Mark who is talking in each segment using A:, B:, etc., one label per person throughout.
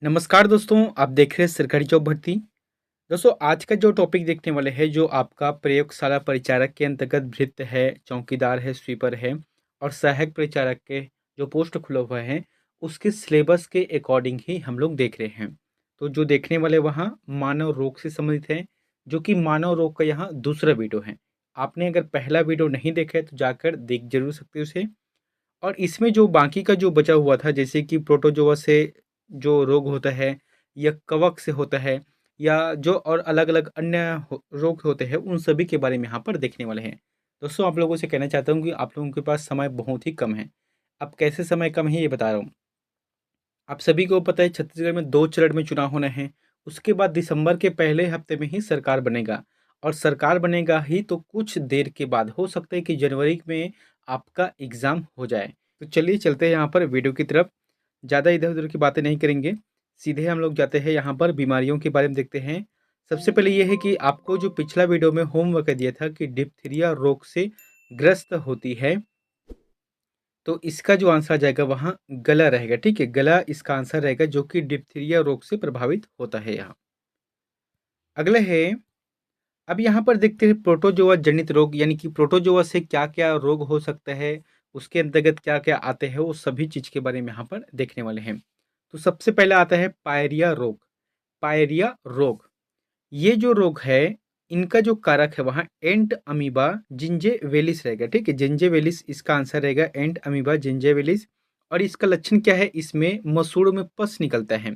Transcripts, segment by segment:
A: नमस्कार दोस्तों, आप देख रहे हैं सरकारी जॉब भर्ती। दोस्तों, आज का जो टॉपिक देखने वाले हैं, जो आपका प्रयोगशाला परिचारक के अंतर्गत भृत्य है, चौकीदार है, स्वीपर है और सहायक परिचारक के जो पोस्ट खुला हुआ है, उसके सिलेबस के अकॉर्डिंग ही हम लोग देख रहे हैं। तो जो देखने वाले वहाँ मानव रोग से संबंधित है, जो कि मानव रोग का यहाँ दूसरा वीडियो है। आपने अगर पहला वीडियो नहीं देखा है तो जाकर देख जरूर सकते हो उसे। और इसमें जो बाकी का जो बचा हुआ था, जैसे कि प्रोटोजोआ से जो रोग होता है या कवक से होता है या जो और अलग-अलग अन्य रोग होते हैं, उन सभी के बारे में यहाँ पर देखने वाले हैं। दोस्तों, आप लोगों से कहना चाहता हूँ कि आप लोगों के पास समय बहुत ही कम है। अब कैसे समय कम है ये बता रहा हूँ। आप सभी को पता है छत्तीसगढ़ में 2 चरण में चुनाव होने हैं। उसके बाद दिसंबर के पहले हफ्ते में ही सरकार बनेगा और सरकार बनेगा ही तो कुछ देर के बाद हो सकता है कि जनवरी में आपका एग्ज़ाम हो जाए। तो चलिए चलते हैं यहाँ पर वीडियो की तरफ। ज़्यादा इधर-उधर की बातें नहीं करेंगे। सीधे हम लोग जाते हैं यहाँ पर बीमारियों के बारे में देखते हैं। सबसे पहले ये है कि आपको जो पिछला वीडियो में होमवर्क दिया था कि डिप्थीरिया रोग से ग्रस्त होती है, तो इसका जो आंसर आ जाएगा वहाँ गला रहेगा, ठीक है? गला इसका आंसर रहेगा जो कि डिप्थीरिया रोग से प्रभावित होता है यहाँ। अगला है, अब यहाँ पर देखते हैं प्रोटोजोआ जनित रोग, यानी कि प्रोटोजोआ से क्या-क्या रोग हो सकता है, उसके अंतर्गत क्या-क्या आते हैं, वो सभी चीज़ के बारे में यहाँ पर देखने वाले हैं। तो सबसे पहला आता है पायरिया रोग। पायरिया रोग, ये जो रोग है, इनका जो कारक है वहाँ एंट अमीबा जिंजेवेलिस रहेगा, ठीक है? जिंजेवेलिस इसका आंसर रहेगा, एंट अमीबा जिंजेवेलिस। और इसका लक्षण क्या है? इसमें मसूड़ों में पस निकलता है।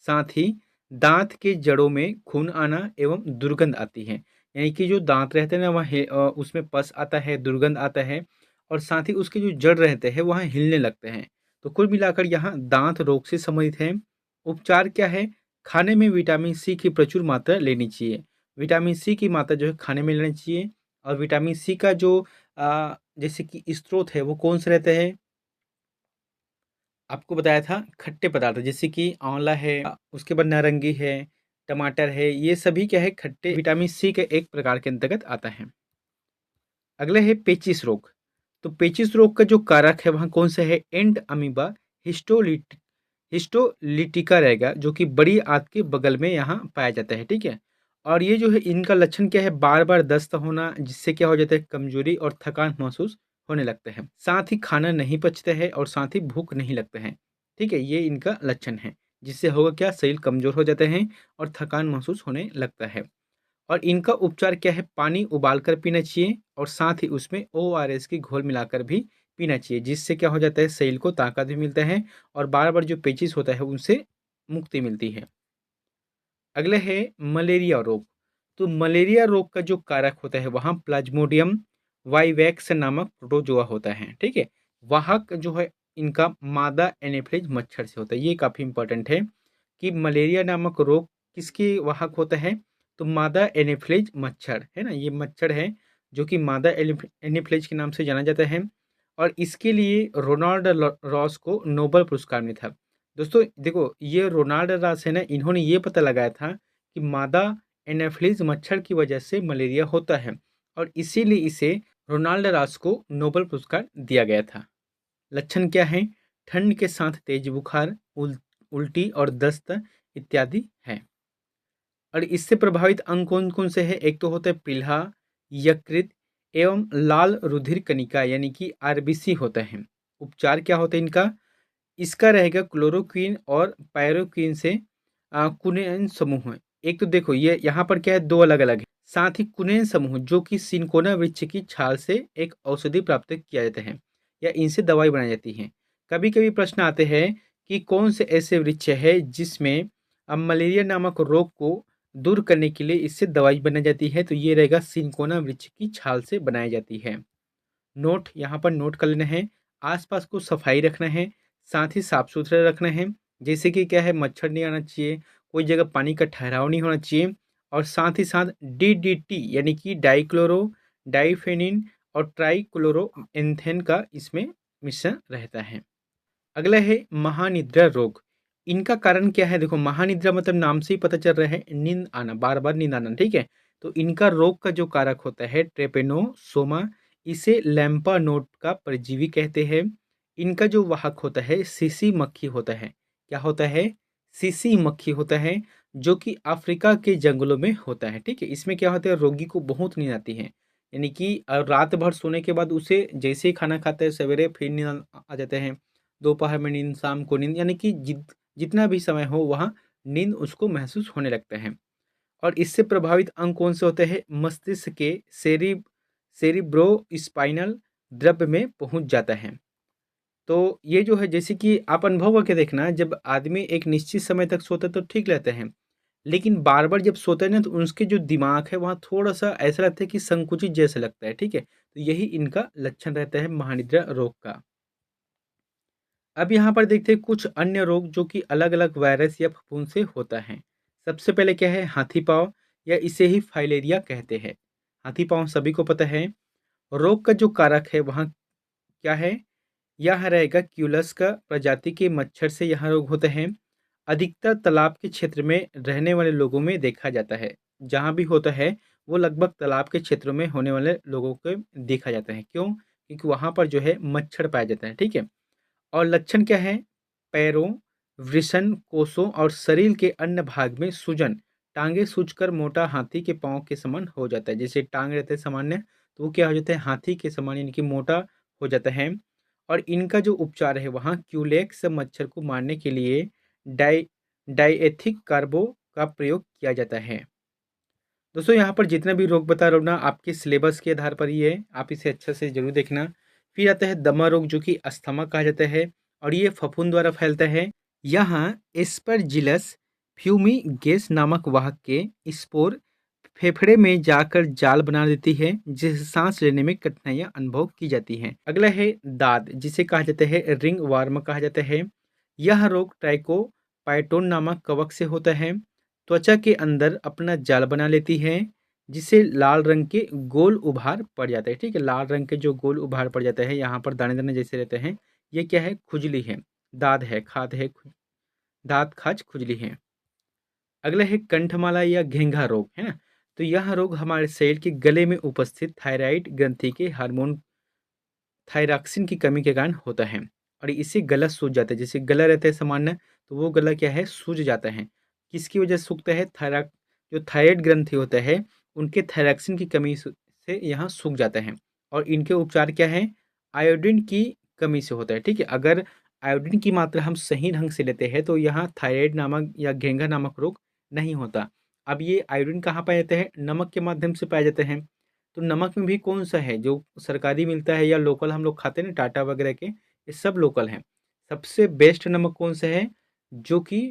A: साथ ही दाँत के जड़ों में खून आना एवं दुर्गंध आती है। यानी कि जो दाँत रहते हैं ना, वहाँ उसमें पस आता है, दुर्गंध आता है और साथ ही उसके जो जड़ रहते हैं, वहाँ हिलने लगते हैं। तो कुल मिलाकर यहाँ दाँत रोग से संबंधित है। उपचार क्या है? खाने में विटामिन सी की प्रचुर मात्रा लेनी चाहिए। विटामिन सी की मात्रा जो है खाने में लेनी चाहिए। और विटामिन सी का जो जैसे कि स्रोत है वो कौन से रहते हैं? आपको बताया था खट्टे पदार्थ, जैसे कि आंवला है, उसके बाद नारंगी है, टमाटर है, ये सभी क्या है, खट्टे विटामिन सी के एक प्रकार के अंतर्गत आता है। अगला है पेचिस रोग। तो पेचिस रोग का जो कारक है वहाँ कौन सा है? एंड अमीबा हिस्टोलिटिका रहेगा, जो कि बड़ी आंत के बगल में यहाँ पाया जाता है, ठीक है? और ये जो है, इनका लक्षण क्या है? बार-बार दस्त होना, जिससे क्या हो जाता है, कमजोरी और थकान महसूस होने लगता है। साथ ही खाना नहीं पचता है और साथ ही भूख नहीं लगता है, ठीक है? ये इनका लक्षण है, जिससे होगा क्या, शरीर कमजोर हो जाते हैं और थकान महसूस होने लगता है। और इनका उपचार क्या है? पानी उबाल कर पीना चाहिए और साथ ही उसमें ओआरएस की घोल मिलाकर भी पीना चाहिए, जिससे क्या हो जाता है, शरीर को ताकत भी मिलता है और बार-बार जो पेचिश होता है उनसे मुक्ति मिलती है। अगला है मलेरिया रोग। तो मलेरिया रोग का जो कारक होता है वहाँ प्लाज्मोडियम वाइवैक्स नामक प्रोटोजोआ होता है, ठीक है? वाहक जो है इनका मादा एनोफिलीज मच्छर से होता है। ये काफ़ी इंपॉर्टेंट है कि मलेरिया नामक रोग किसकी वाहक होता है? तो मादा एनोफिलीज मच्छर, है ना? ये मच्छर है जो कि मादा एनोफिलीज के नाम से जाना जाता है और इसके लिए रोनाल्ड रॉस को नोबेल पुरस्कार मिला था। दोस्तों देखो, ये रोनाल्ड रॉस है ना, इन्होंने ये पता लगाया था कि मादा एनाफिलीज मच्छर की वजह से मलेरिया होता है और इसीलिए इसे रोनाल्ड रॉस को नोबेल पुरस्कार दिया गया था। लक्षण क्या है? ठंड के साथ तेज बुखार, उल्टी और दस्त इत्यादि है। और इससे प्रभावित अंग कौन-कौन से हैं? एक तो होता है प्लीहा, यकृत एवं लाल रुधिर कणिका, यानी कि आरबीसी होता है। उपचार क्या होता है इनका? इसका रहेगा क्लोरोक्वीन और पायरोक्वीन से कुनेन समूह है। एक तो देखो, ये यहाँ पर क्या है, 2 अलग-अलग है। साथ ही कुनेन समूह जो कि सिनकोना वृक्ष की छाल से एक औषधि प्राप्त किया जाता है या इनसे दवाई बनाई जाती है। कभी-कभी प्रश्न आते हैं कि कौन से ऐसे वृक्ष है जिसमें मलेरिया नामक रोग को दूर करने के लिए इससे दवाई बनाई जाती है, तो ये रहेगा सिनकोना वृक्ष की छाल से बनाई जाती है। नोट यहाँ पर नोट कर लेना है, आस-पास को सफाई रखना है, साथ ही साफ-सुथरा रखना है। जैसे कि क्या है, मच्छर नहीं आना चाहिए, कोई जगह पानी का ठहराव नहीं होना चाहिए और साथ ही साथ डीडीटी यानी कि डाइक्लोरो, डाइफेनिन और ट्राइक्लोरोएथेन का इसमें मिश्रण रहता है। अगला है महानिद्रा रोग। इनका कारण क्या है? देखो, महानिद्रा मतलब नाम से ही पता चल रहा है, नींद आना, बार-बार नींद आना, ठीक है? तो इनका रोग का जो कारक होता है ट्रेपेनोसोमा, इसे लैम्पा नोड का परजीवी कहते हैं। इनका जो वाहक होता है सीसी मक्खी होता है। क्या होता है? सीसी मक्खी होता है, जो कि अफ्रीका के जंगलों में होता है, ठीक है? इसमें क्या होता है, रोगी को बहुत नींद आती है, यानी कि रात भर सोने के बाद उसे जैसे ही खाना खाता है, सवेरे फिर नींद आ जाते हैं, दोपहर में नींद, शाम को नींद, यानी कि जितना भी समय हो वहाँ नींद उसको महसूस होने लगता है। और इससे प्रभावित अंग कौन से होते हैं? मस्तिष्क के सेरिब्रोस्पाइनल द्रव्य में पहुँच जाता है। तो ये जो है, जैसे कि आप अनुभव करके देखना, जब आदमी एक निश्चित समय तक सोता है तो ठीक रहते हैं, लेकिन बार-बार जब सोता है ना, तो उसके जो दिमाग है वहाँ थोड़ा-सा ऐसा लगता है कि संकुचित जैसा लगता है, ठीक है? तो यही इनका लक्षण रहता है महानिद्रा रोग का। अब यहाँ पर देखते हैं कुछ अन्य रोग जो कि अलग-अलग वायरस या फफूंद से होता है। सबसे पहले क्या है, हाथी पाँव, या इसे ही फाइलेरिया कहते हैं। हाथी पाँव सभी को पता है। रोग का जो कारक है वहाँ क्या है? यह रहेगा क्यूलस का प्रजाति के मच्छर से यह रोग होते हैं। अधिकतर तालाब के क्षेत्र में रहने वाले लोगों में देखा जाता है। जहाँ भी होता है वो लगभग तालाब के क्षेत्रों में होने वाले लोगों को देखा जाता है। क्यों? क्योंकि वहाँ पर जो है मच्छर पाया जाता है, ठीक है? और लक्षण क्या है? पैरों, वृषण कोषों और शरीर के अन्य भाग में सूजन, टांगे सूजकर मोटा हाथी के पाँव के समान हो जाता है। जैसे टांग रहते हैं सामान्य, तो वो क्या हो जाता है, हाथी के समान, यानी कि मोटा हो जाता है। और इनका जो उपचार है वहाँ क्यूलेक्स मच्छर को मारने के लिए डाई डाइएथिक कार्बो का प्रयोग किया जाता है। दोस्तों यहाँ पर जितना भी रोग बता रहा हूँ ना, आपके सिलेबस के आधार पर ही है, आप इसे अच्छे से ज़रूर देखना। फिर आता है दमा रोग, जो कि अस्थमा कहा जाता है और ये फफूंद द्वारा फैलता है। यहाँ एस्परजिलस फ्यूमिगेस नामक वाहक के स्पोर फेफड़े में जाकर जाल बना देती है, जिससे सांस लेने में कठिनाइयां अनुभव की जाती हैं। अगला है दाद, जिसे कहा जाता है रिंग वार्म कहा जाता है। यह रोग ट्राइकोपाइटोन नामक कवक से होता है। त्वचा के अंदर अपना जाल बना लेती है, जिससे लाल रंग के गोल उभार पड़ जाते हैं, ठीक है? लाल रंग के जो गोल उभार पड़ जाते हैं, यहाँ पर दाने दाने जैसे रहते हैं, ये क्या है? खुजली है, दाद है, खाद है, दाँत खाज खुजली है। अगला है कंठमाला या घेंघा रोग, है ना? तो यह रोग हमारे शरीर के गले में उपस्थित थायराइड ग्रंथि के हार्मोन थायरॉक्सिन की कमी के कारण होता है और इससे गला सूज जाता है। जैसे गला रहता है सामान्य, तो वो गला क्या है, सूज जाता है। किसकी वजह से सूखता है? जो थायराइड ग्रंथि होता है, उनके थायरॉक्सिन की कमी से यहाँ सूख जाता है। और इनके उपचार क्या है? आयोडीन की कमी से होता है, ठीक है? अगर आयोडीन की मात्रा हम सही ढंग से लेते हैं तो यहाँ थायराइड नामक या घेंघा नामक रोग नहीं होता। अब ये आयोडीन कहाँ पाए जाते हैं? नमक के माध्यम से पाए जाते हैं। तो नमक में भी कौन-सा है जो सरकारी मिलता है या लोकल हम लोग खाते हैं ना टाटा वगैरह के, ये सब लोकल हैं। सबसे बेस्ट नमक कौन-सा है? जो कि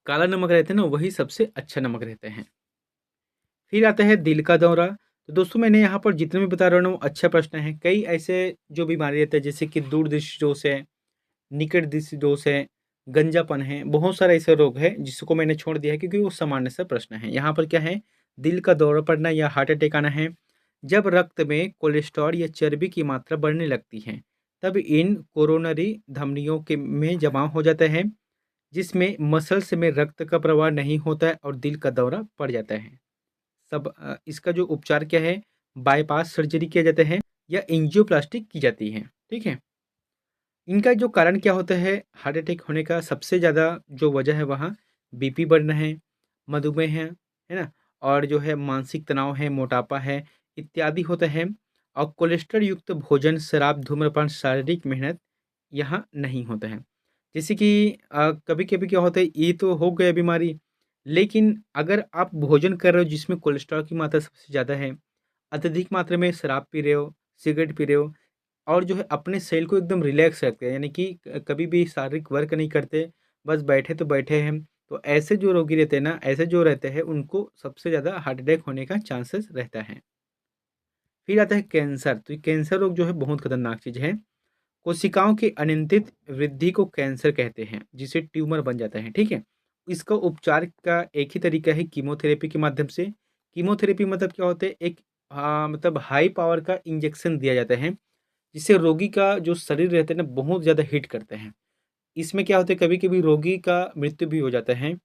A: काला नमक रहता है ना, वही सबसे अच्छा नमक रहते हैं। फिर आता है दिल का दौरा। तो दोस्तों मैंने यहाँ पर जितने भी बता रहा हूँ अच्छा प्रश्न है। कई ऐसे जो बीमारी रहते हैं, जैसे कि दूरदृष्टि दोष है, निकट दृष्टि दोष है, गंजापन है, बहुत सारे ऐसे रोग हैं जिसको मैंने छोड़ दिया है क्योंकि वो सामान्य सा प्रश्न है। यहाँ पर क्या है? दिल का दौरा पड़ना या हार्ट अटैक आना है। जब रक्त में कोलेस्ट्रॉल या चर्बी की मात्रा बढ़ने लगती है, तब इन कोरोनरी धमनियों के में जमाव हो जाता है, जिसमें मसल्स में रक्त का प्रवाह नहीं होता है और दिल का दौरा पड़ जाता है। इसका जो उपचार क्या है? बाईपास सर्जरी किया जाता है या एंजियोप्लास्टी की जाती है, ठीक है? इनका जो कारण क्या होता है हार्ट अटैक होने का? सबसे ज़्यादा जो वजह है वहाँ बीपी बढ़ना है, मधुमेह है ना? और जो है मानसिक तनाव है, मोटापा है, इत्यादि होता है। और कोलेस्ट्रॉल युक्त भोजन, शराब, धूम्रपान, शारीरिक मेहनत यहाँ नहीं होता है। जैसे कि कभी-कभी क्या होता है, ये तो हो गया बीमारी, लेकिन अगर आप भोजन कर रहे हो जिसमें कोलेस्ट्रॉल की मात्रा सबसे ज़्यादा है, अत्यधिक मात्रा में शराब पी रहे हो, सिगरेट पी रहे हो और जो है अपने शरीर को एकदम रिलैक्स रखते हैं, यानी कि कभी भी शारीरिक वर्क नहीं करते, बस बैठे तो बैठे हैं। तो ऐसे जो रोगी रहते हैं ना, ऐसे जो रहते हैं उनको सबसे ज़्यादा हार्ट अटैक होने का चांसेस रहता है। फिर आता है कैंसर। तो ये कैंसर रोग जो है बहुत खतरनाक चीज़ है। कोशिकाओं की अनियंत्रित वृद्धि को कैंसर कहते हैं, जिसे ट्यूमर बन जाता है, ठीक है? इसका उपचार का एक ही तरीका है, कीमोथेरेपी के माध्यम से। कीमोथेरेपी मतलब क्या होता है? एक मतलब हाई पावर का इंजेक्शन दिया जाता है, जिससे रोगी का जो शरीर रहता है ना बहुत ज़्यादा हीट करते हैं। इसमें क्या होता है, कभी-कभी रोगी का मृत्यु भी हो जाता है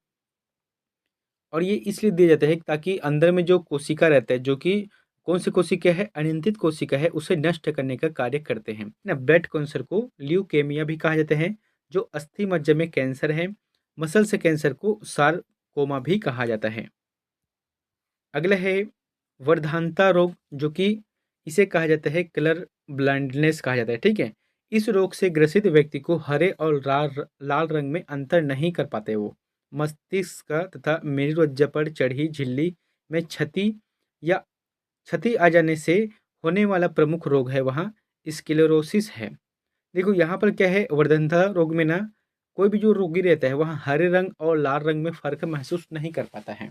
A: और ये इसलिए दिया जाता है ताकि अंदर में जो कोशिका रहता है, जो कि कौन सी कोशिका है? अनियंत्रित कोशिका है, उसे नष्ट करने का कार्य करते हैं ना। ब्लड कैंसर को ल्यूकेमिया भी कहा जाता है, जो अस्थि मज्जा में कैंसर है। मसल से कैंसर को सारकोमा भी कहा जाता है। अगला है वर्धांता रोग, जो कि इसे कहा जाता है कलर ब्लाइंडनेस कहा जाता है, ठीक है। इस रोग से ग्रसित व्यक्ति को हरे और लाल लाल रंग में अंतर नहीं कर पाते वो। मस्तिष्क का तथा मेरुरज्जु पर चढ़ी झिल्ली में या क्षति आ जाने से होने वाला प्रमुख रोग है वहाँ स्क्लेरोसिस है। देखो यहाँ पर क्या है, वर्धनता रोग में ना कोई भी जो रोगी रहता है वहाँ हरे रंग और लाल रंग में फर्क महसूस नहीं कर पाता है।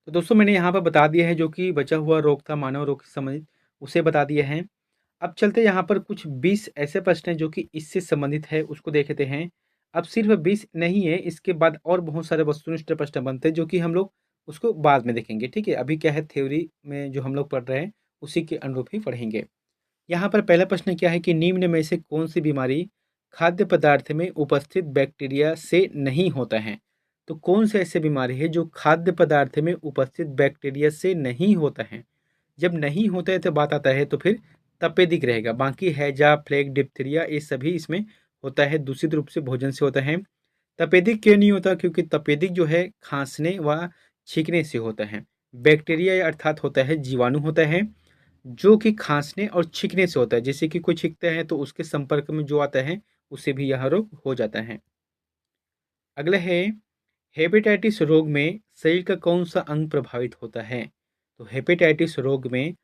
A: तो दोस्तों मैंने यहाँ पर बता दिया है जो कि बचा हुआ रोग था मानव रोग से संबंधित, उसे बता दिए हैं। अब चलते यहाँ पर कुछ 20 ऐसे प्रश्न हैं जो कि इससे संबंधित है, उसको देखते हैं। अब सिर्फ 20 नहीं है, इसके बाद और बहुत सारे वस्तुनिष्ठ प्रश्न बनते हैं जो कि हम लोग उसको बाद में देखेंगे, ठीक है। अभी क्या है, थ्योरी में जो हम लोग पढ़ रहे हैं उसी के अनुरूप ही पढ़ेंगे। यहाँ पर पहला प्रश्न क्या है कि निम्न में से कौन सी बीमारी खाद्य पदार्थ में उपस्थित बैक्टीरिया से नहीं होता है। तो कौन से ऐसे बीमारी है जो खाद्य पदार्थ में उपस्थित बैक्टीरिया से नहीं होता है। जब नहीं होता है तो बात आता है तो फिर तपेदिक रहेगा। बाकी हैजा, प्लेग, डिप्थीरिया ये सभी इसमें होता है, दूषित रूप से भोजन से होता है। तपेदिक क्यों नहीं होता, क्योंकि तपेदिक जो है खांसने व छींकने से होता है। बैक्टीरिया अर्थात होता है जीवाणु होता है जो कि खांसने और छींकने से होता है। जैसे कि कोई छींकता है तो उसके संपर्क में जो आता है उसे भी यह रोग हो जाता है। अगला है हेपेटाइटिस रोग में शरीर का कौन सा अंग प्रभावित होता है। तो हेपेटाइटिस रोग में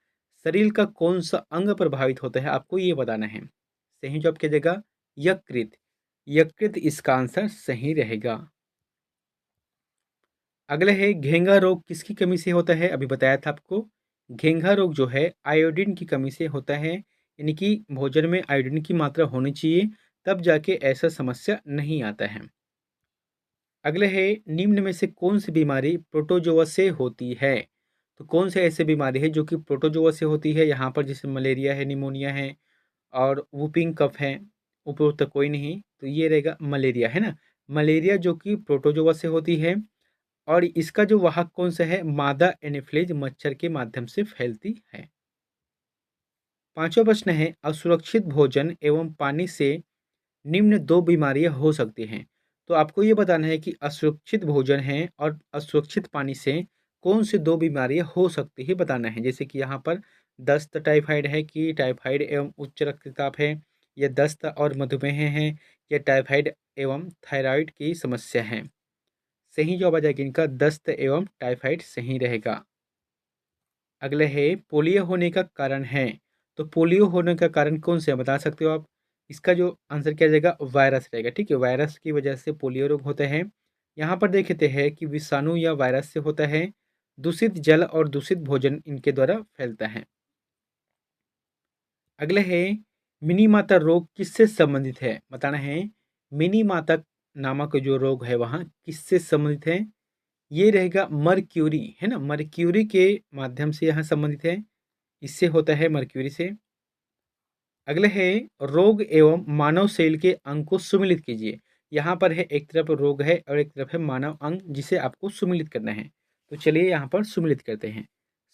A: शरीर का कौन सा अंग प्रभावित होता है आपको ये बताना है। सही जवाब क्या देगा, यकृत। यकृत इसका आंसर सही रहेगा। अगला है घेंघा रोग किसकी कमी से होता है, अभी बताया था आपको। घेंघा रोग जो है आयोडीन की कमी से होता है, यानी कि भोजन में आयोडीन की मात्रा होनी चाहिए, तब जाके ऐसा समस्या नहीं आता है। अगले है निम्न में से कौन सी बीमारी प्रोटोजोआ से होती है। तो कौन से ऐसे बीमारी है जो कि प्रोटोजोआ से होती है, यहाँ पर जैसे मलेरिया है, निमोनिया है और वुपिंग कफ है। उपरोक्त कोई नहीं, तो ये रहेगा मलेरिया, है ना। मलेरिया जो कि प्रोटोजोआ से होती है और इसका जो वाहक कौन सा है, मादा एनोफिलीज मच्छर के माध्यम से फैलती है। पांचवा प्रश्न है असुरक्षित भोजन एवं पानी से निम्न दो बीमारियां हो सकती हैं। तो आपको ये बताना है कि असुरक्षित भोजन है और असुरक्षित पानी से कौन सी दो बीमारियां हो सकती है बताना है। जैसे कि यहाँ पर दस्त टाइफाइड है कि टाइफाइड एवं उच्च रक्तचाप है, या दस्त और मधुमेह है, या टाइफाइड एवं थायराइड की समस्या है। सही जवाब आ जाएगा इनका दस्त एवं टाइफाइड सही रहेगा। अगले है पोलियो होने का कारण है। तो पोलियो होने का कारण कौन से है बता सकते हो आप। इसका जो आंसर क्या जाएगा, वायरस रहेगा, ठीक है। वायरस की वजह से पोलियो रोग होता है। यहाँ पर देखते हैं कि विषाणु या वायरस से होता है। दूषित जल और दूषित भोजन इनके द्वारा फैलता है। अगले है मिनी माता रोग किससे संबंधित है बताना है। मिनी माता नामक जो रोग है वहाँ किससे संबंधित है, ये रहेगा मरक्यूरी, है ना। मरक्यूरी के माध्यम से यहाँ संबंधित है, इससे होता है मरक्यूरी से। अगले है रोग एवं मानव शरीर के अंग को सुमिलित कीजिए। यहाँ पर है एक तरफ रोग है और एक तरफ है मानव अंग जिसे आपको सुमिलित करना है। तो चलिए यहाँ पर सुमिलित करते हैं।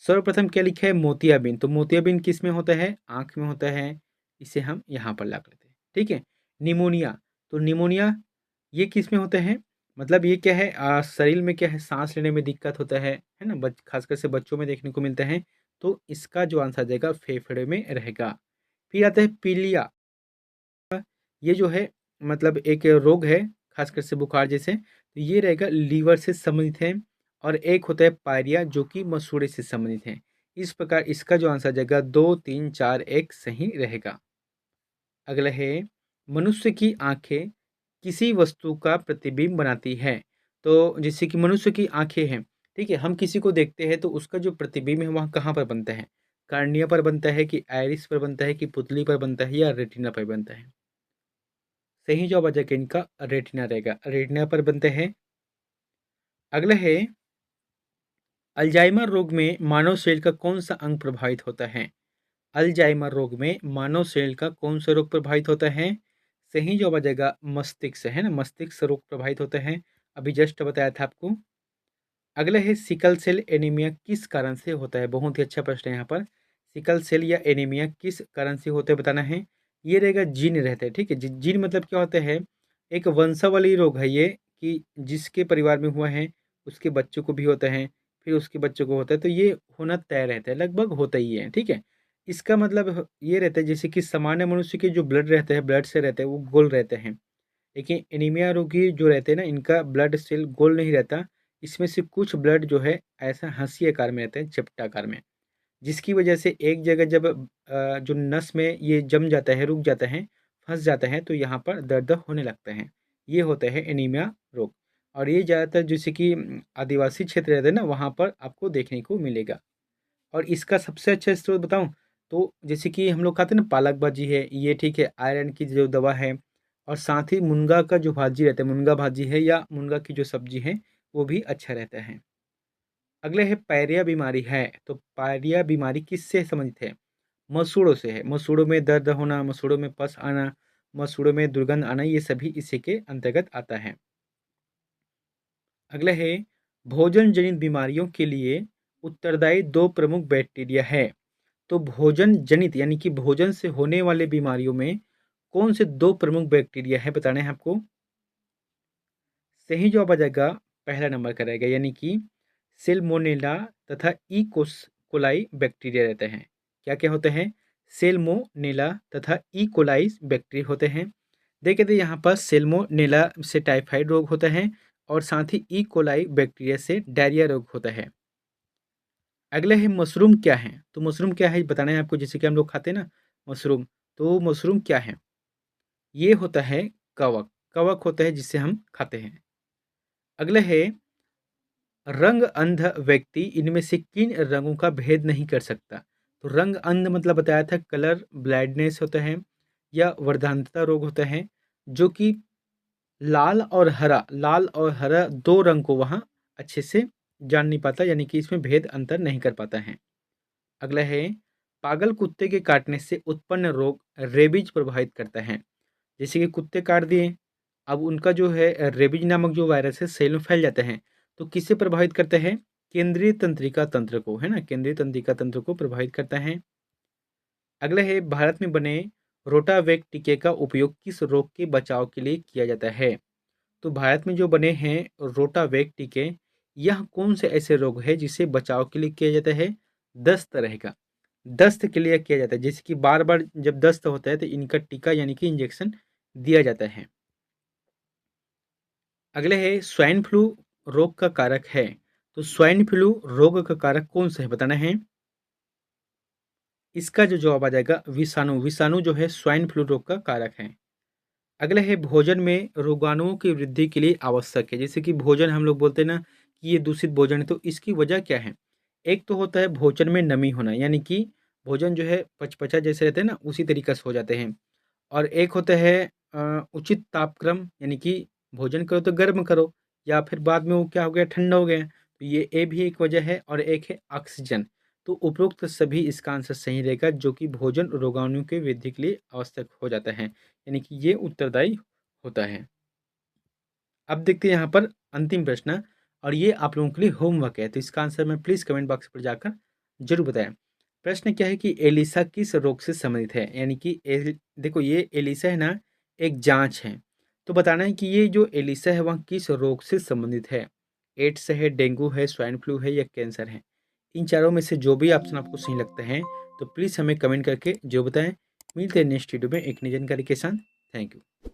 A: सर्वप्रथम क्या लिखा है, मोतियाबिंद। तो मोतियाबिंद किस में होता है, आंख में होता है। इसे हम यहाँ पर ला करते हैं, ठीक है। निमोनिया, तो निमोनिया ये किस में होता है, मतलब ये क्या है, शरीर में क्या है, सांस लेने में दिक्कत होता है ना। खासकर से बच्चों में देखने को मिलता है। तो इसका जो आंसर देगा फेफड़े में रहेगा। फिर आता है पीलिया। ये जो है मतलब एक रोग है खासकर से बुखार जैसे, तो ये रहेगा लीवर से संबंधित है। और एक होता है पायरिया जो कि मसूड़े से संबंधित है। इस प्रकार इसका जो आंसर जाएगा 2 3 4 1 सही रहेगा। अगला है मनुष्य की आंखें किसी वस्तु का प्रतिबिंब बनाती है। तो जैसे कि मनुष्य की आंखें हैं, ठीक है, हम किसी को देखते हैं तो उसका जो प्रतिबिंब है वहाँ कहाँ पर बनता है, कार्निया पर बनता है कि आइरिस पर बनता है कि पुतली पर बनता है या रेटिना पर बनता है। सही जवाब आ जाएगा इनका रेटिना रहेगा, रेटिना पर बनते हैं। अगला है अल्जाइमर रोग में मानव शरीर का कौन सा अंग प्रभावित होता है। अल्जाइमर रोग में मानव शरीर का कौन सा रोग प्रभावित होता है। सही जवाब आ जाएगा मस्तिष्क, है ना। मस्तिष्क रोग प्रभावित होता है, अभी जस्ट बताया था आपको। अगला है सिकल सेल एनीमिया किस कारण से होता है। बहुत ही अच्छा प्रश्न है यहाँ पर। सिकल सेल या एनीमिया किस कारण से होता है बताना है। ये रहेगा जीन रहता है, ठीक है। जीन मतलब क्या होता है, एक वंशावली रोग है ये, कि जिसके परिवार में हुआ है उसके बच्चों को भी होता है, फिर उसके बच्चों को होता है, तो ये होना तय रहता है, लगभग होता ही है, ठीक है। इसका मतलब ये रहता है जैसे कि सामान्य मनुष्य के जो ब्लड रहते हैं, ब्लड से रहते हैं, वो गोल रहते हैं। लेकिन एनीमिया रोगी जो रहते हैं ना, इनका ब्लड सेल गोल नहीं रहता। इसमें से कुछ ब्लड जो है ऐसा हंसी आकार में रहता है, चपटा आकार में, जिसकी वजह से एक जगह जब जो नस में ये जम जाता है, रुक जाता है, फंस जाता है, तो यहाँ पर दर्द होने लगता है। ये होता है एनीमिया रोग। और ये ज़्यादातर जैसे कि आदिवासी क्षेत्र रहते हैं ना, वहाँ पर आपको देखने को मिलेगा। और इसका सबसे अच्छा स्रोत बताऊँ, तो जैसे कि हम लोग खाते हैं ना, पालक भाजी है ये, ठीक है, आयरन की जो दवा है। और साथ ही मुनगा का जो भाजी रहता है, मुनगा भाजी है या मुनगा की जो सब्जी है, वो भी अच्छा रहता है। अगले है पायरिया बीमारी है, तो पायरिया बीमारी किससे संबंधित है? मसूड़ों से है। मसूड़ों में दर्द होना, मसूड़ों में पस आना, मसूड़ों में दुर्गंध आना, ये सभी इसी के अंतर्गत आता है। अगला है भोजन जनित बीमारियों के लिए उत्तरदायी दो प्रमुख बैक्टीरिया है। तो भोजन जनित यानी कि भोजन से होने वाले बीमारियों में कौन से दो प्रमुख बैक्टीरिया है बताने हैं आपको। सही जवाब आ जाएगा, पहला नंबर का रहेगा, यानी कि सेल्मोनेला तथा कोलाई बैक्टीरिया रहते हैं। क्या क्या होते हैं? सेल्मोनेला तथा कोलाई बैक्टीरिया होते हैं। देखे थे यहाँ पर सेल्मोनेला से टाइफाइड रोग होता है, और साथ ही कोलाई बैक्टीरिया से डायरिया रोग होता है। अगला है मशरूम क्या है? तो मशरूम क्या है बताना है आपको, जैसे कि हम लोग खाते हैं ना मशरूम, तो मशरूम क्या है? ये होता है कवक। कवक होता है जिसे हम खाते हैं। अगला है रंग अंध व्यक्ति इनमें से किन रंगों का भेद नहीं कर सकता? तो रंग अंध मतलब बताया था, कलर ब्लाइंडनेस होता है या वर्धांतता रोग होता है, जो कि लाल और हरा दो रंग को वहाँ अच्छे से जान नहीं पाता, यानी कि इसमें भेद अंतर नहीं कर पाता है। अगला है पागल कुत्ते के काटने से उत्पन्न रोग रेबीज प्रभावित करता है। जैसे कि कुत्ते काट दिए, अब उनका जो है रेबीज नामक जो वायरस है सेल में फैल जाते हैं, तो किससे प्रभावित करते हैं? केंद्रीय तंत्रिका तंत्र को, है ना, केंद्रीय तंत्रिका तंत्र को प्रभावित करता है। अगला है भारत में बने रोटावेक टीके का उपयोग किस रोग के बचाव के लिए किया जाता है? तो भारत में जो बने हैं रोटावेक टीके, यह कौन से ऐसे रोग है जिसे बचाव के लिए किया जाता है? दस्त रहेगा। दस्त के लिए किया जाता है, जैसे कि बार बार जब दस्त होता है तो इनका टीका यानी कि इंजेक्शन दिया जाता है। अगले है स्वाइन फ्लू रोग का कारक है। तो स्वाइन फ्लू रोग का कारक कौन सा है बताना है। इसका जो जवाब आ जाएगा विषाणु। विषाणु जो है स्वाइन फ्लू रोग का कारक है। अगला है भोजन में रोगाणुओं की वृद्धि के लिए आवश्यक है। जैसे कि भोजन हम लोग बोलते हैं ना कि ये दूषित भोजन है, तो इसकी वजह क्या है? एक तो होता है भोजन में नमी होना, यानी कि भोजन जो है पचपचा जैसे रहते हैं ना, उसी तरीके से हो जाते हैं। और एक होता है उचित तापक्रम, यानी कि भोजन करो तो गर्म करो, या फिर बाद में वो क्या हो गया, ठंडा हो गया, तो ये भी एक वजह है। और एक है ऑक्सीजन। तो उपरोक्त सभी इसका आंसर सही रहेगा, जो कि भोजन रोगाणु के वृद्धि के लिए आवश्यक हो जाता है, यानी कि ये उत्तरदायी होता है। अब देखते हैं यहाँ पर अंतिम प्रश्न, और ये आप लोगों के लिए होमवर्क है, तो इसका आंसर मैं प्लीज़ कमेंट बॉक्स पर जाकर जरूर बताएं। प्रश्न क्या है कि एलिसा किस रोग से संबंधित है? यानी कि देखो ये एलिसा है ना, एक जांच है, तो बताना है कि ये जो एलिसा है वह किस रोग से संबंधित है। एड्स है, डेंगू है, स्वाइन फ्लू है या कैंसर है? इन चारों में से जो भी ऑप्शन आपको सही लगता है, तो प्लीज़ हमें कमेंट करके जो बताएं। मिलते हैं नेक्स्ट वीडियो में एक नई जानकारी के साथ। Thank you.